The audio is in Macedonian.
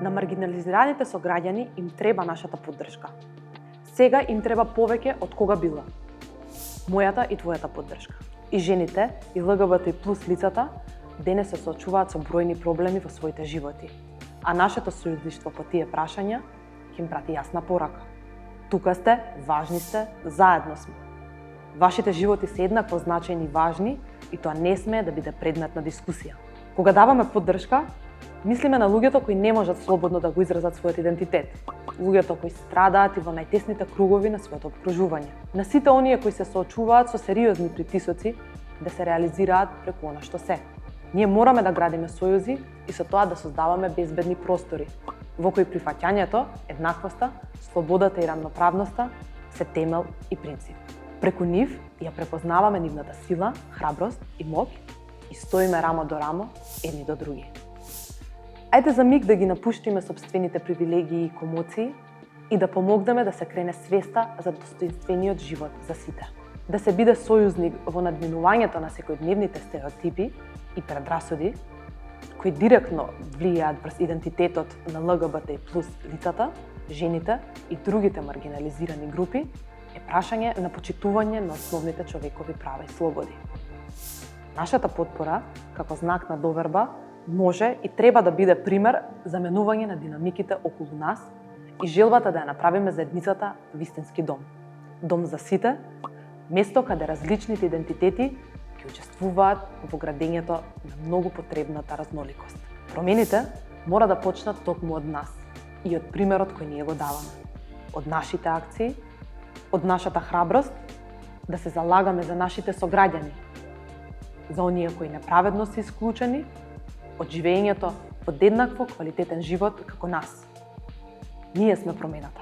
На маргинализираните сограѓани им треба нашата поддршка. Сега им треба повеќе од кога било. Мојата и твојата поддршка. И жените, и ЛГБТ плюс лицата денес се соочуваат со бројни проблеми во своите животи. А нашето сојузништво по тие прашања ќе им прати јасна порака. Тука сте, важни сте, заедно сме. Вашите животи се еднакво значајни и важни и тоа не смее да биде предмет на дискусија. Кога даваме поддршка, мислиме на луѓето кои не можат слободно да го изразат својот идентитет, луѓето кои страдаат и во најтесните кругови на своето обкружување. На сите оние кои се соочуваат со сериозни притисоци да се реализираат преку она што се. Ние мораме да градиме сојузи и со тоа да создаваме безбедни простори, во кои прифаќањето, еднаквоста, слободата и рамноправноста се темел и принцип. Преку нив ја препознаваме нивната сила, храброст и моќ и стоиме рамо до рамо едни до други. Ајде за миг да ги напуштиме сопствените привилегии и комоции и да помогнеме да се крене свеста за достоинствениот живот за сите. Да се биде сојузник во надминувањето на секојдневните стереотипи и предрасуди кои директно влијаат врз идентитетот на ЛГБТ плюс лицата, жените и другите маргинализирани групи е прашање на почитување на основните човекови права и слободи. Нашата потпора, како знак на доверба, може и треба да биде пример за менување на динамиките околу нас и желбата да ја направиме заедницата вистински дом. Дом за сите, место каде различните идентитети ќе учествуваат во градењето на многу потребната разноликост. Промените мора да почнат токму од нас и од примерот кој ние го даваме. Од нашите акции, од нашата храброст да се залагаме за нашите сограѓани, за оние кои неправедно се исклучени, од живењето под еднакво квалитетен живот како нас. Ние сме промената.